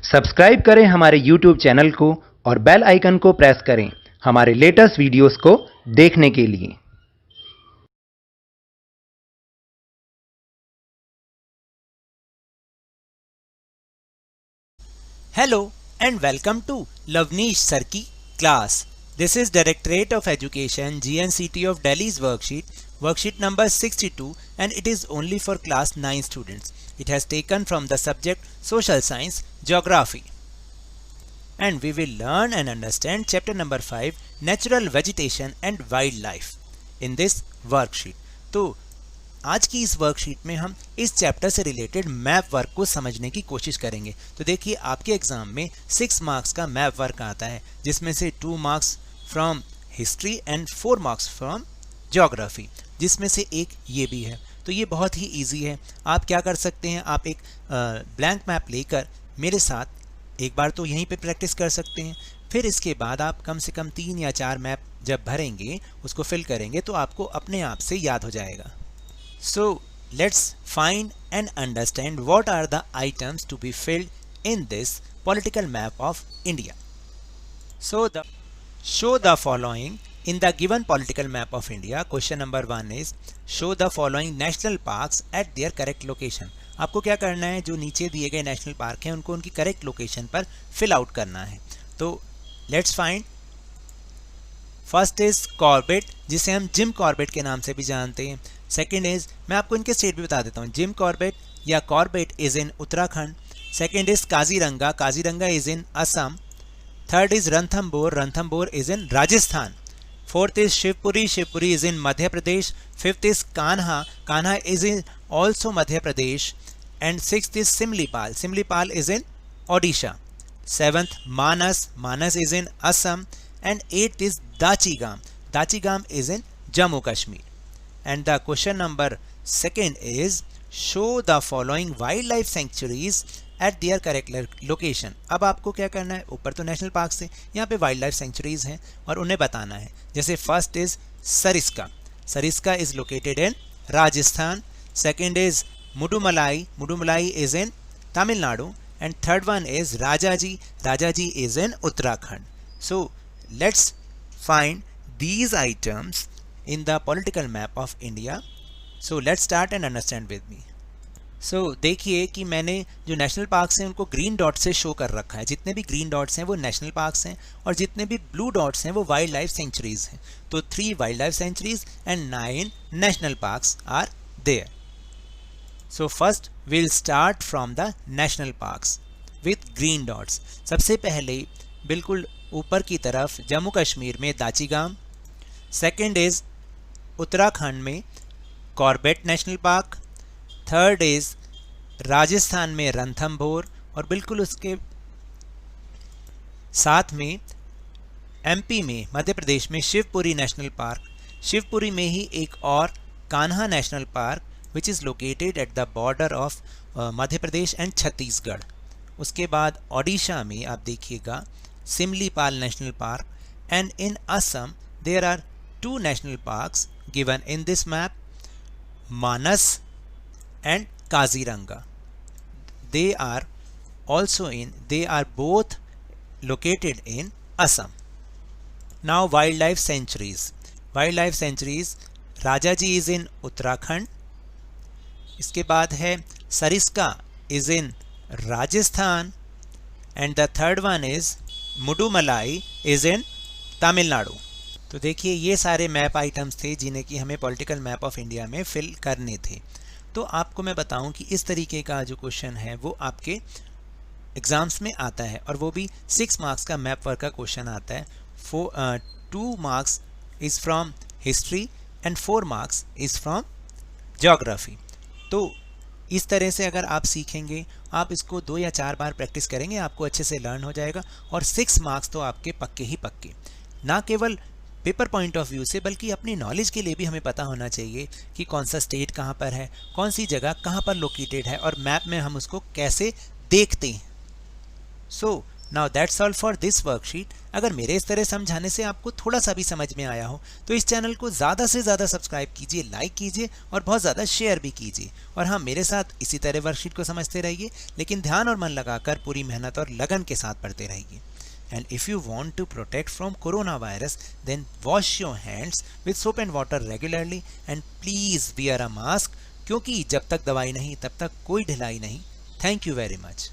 Subscribe करें हमारे YouTube channel को और बेल आइकन को प्रेस करें हमारे लेटेस्ट वीडियोस को देखने के लिए। Hello and welcome to Lavneesh Sir की class. This is Directorate of Education GNCT of Delhi's worksheet number 62, and it is only for class 9 students. It has taken from the subject Social Science Geography. And we will learn and understand chapter number 5 Natural Vegetation and Wildlife in this worksheet. तो आज की इस worksheet में हम इस chapter से related map work को समझने की कोशिश करेंगे। तो देखिए आपके एग्जाम में 6 मार्क्स का मैप वर्क आता है, जिसमें से 2 marks from history and 4 marks from geography, जिसमें से एक ये भी है। तो ये बहुत ही इजी है। आप क्या कर सकते हैं, आप एक ब्लैंक मैप लेकर मेरे साथ एक बार तो यहीं पे प्रैक्टिस कर सकते हैं। फिर इसके बाद आप कम से कम 3 या 4 मैप जब भरेंगे, उसको फिल करेंगे, तो आपको अपने आप से याद हो जाएगा। So let's find and understand what are the items to be filled in this political map of India. So show the following in the given political map of India. Question number 1 is show the following national parks at their correct location. आपको क्या करना है, जो नीचे दिए गए national park हैं उनको उनकी करेक्ट लोकेशन पर फिल आउट करना है। तो let's find. First is Corbett, जिसे हम जिम कॉर्बेट के नाम से भी जानते हैं। सेकेंड इज, मैं आपको इनके स्टेट भी बता देता हूँ, जिम कॉर्बेट या Corbett is in Uttarakhand. Second is Kaziranga, Kaziranga is in Assam. Third is Ranthambore, Ranthambore is in Rajasthan. Fourth is Shivpuri, Shivpuri is in Madhya Pradesh. Fifth is Kanha, Kanha is in also Madhya Pradesh. And sixth is Similipal, Similipal is in Odisha. Seventh Manas, Manas is in Assam. And eighth is Dachigam, Dachigam is in Jammu Kashmir. And the question number 2 is show the following wildlife sanctuaries at their correct location. अब आपको क्या करना है, ऊपर तो national park से यहाँ पे वाइल्ड लाइफ सेंचुरीज हैं और उन्हें बताना है। जैसे first is Sariska, Sariska is located in Rajasthan. Second is Mudumalai, Mudumalai is in Tamil Nadu. And third one is Rajaji, Rajaji is in Uttarakhand. So let's find these items in the political map of India. So let's start and understand with me. So देखिए कि मैंने जो national parks हैं उनको green dot से show कर रखा है। जितने भी ग्रीन डॉट्स हैं वो नेशनल पार्क्स हैं और जितने भी ब्लू डॉट्स हैं वो वाइल्ड लाइफ सेंचुरीज हैं। तो 3 wildlife sanctuaries and 9 national parks are there. So first we'll start from the national parks with green dots. सबसे पहले बिल्कुल ऊपर की तरफ जम्मू कश्मीर में दाचीगाम। सेकेंड इज उत्तराखंड में Corbett national park. Third is Rajasthan में रणथंबोर और बिल्कुल उसके साथ में एमपी में मध्य प्रदेश में शिवपुरी नेशनल पार्क। शिवपुरी में ही एक और Kanha national park which is located at the border of Madhya Pradesh and Chhattisgarh. उसके बाद ओडिशा में आप देखिएगा Similipal national park. And in Assam there are 2 national parks given in this map, Manas and Kaziranga. They are both located in Assam. Now wildlife sanctuaries. Wildlife sanctuaries, Rajaji is in Uttarakhand. इसके बाद है Sariska is in Rajasthan. And the third one is Mudumalai is in Tamil Nadu. तो देखिए ये सारे map items थे जिन्हें कि हमें पॉलिटिकल मैप ऑफ इंडिया में फिल करने थे। तो आपको मैं बताऊं कि इस तरीके का जो क्वेश्चन है वो आपके एग्ज़ाम्स में आता है और वो भी 6 मार्क्स का मैप वर्क का क्वेश्चन आता है। 2 marks is from history and 4 marks is from geography. तो इस तरह से अगर आप सीखेंगे, आप इसको 2 या 4 बार प्रैक्टिस करेंगे, आपको अच्छे से लर्न हो जाएगा और 6 मार्क्स तो आपके पक्के ही पक्के। ना केवल पेपर पॉइंट ऑफ व्यू से बल्कि अपनी नॉलेज के लिए भी हमें पता होना चाहिए कि कौन सा स्टेट कहाँ पर है, कौन सी जगह कहाँ पर लोकेटेड है और मैप में हम उसको कैसे देखते हैं। So now that's all for this worksheet. अगर मेरे इस तरह समझाने से आपको थोड़ा सा भी समझ में आया हो तो इस चैनल को ज़्यादा से ज़्यादा सब्सक्राइब कीजिए, लाइक कीजिए और बहुत ज़्यादा शेयर भी कीजिए। और हाँ, मेरे साथ इसी तरह वर्कशीट को समझते रहिए, लेकिन ध्यान और मन लगाकर पूरी मेहनत और लगन के साथ पढ़ते रहिए। And if you want to protect from coronavirus, then wash your hands with soap and water regularly and please wear a mask, क्योंकि जब तक दवाई नहीं तब तक कोई ढिलाई नहीं। Thank you very much.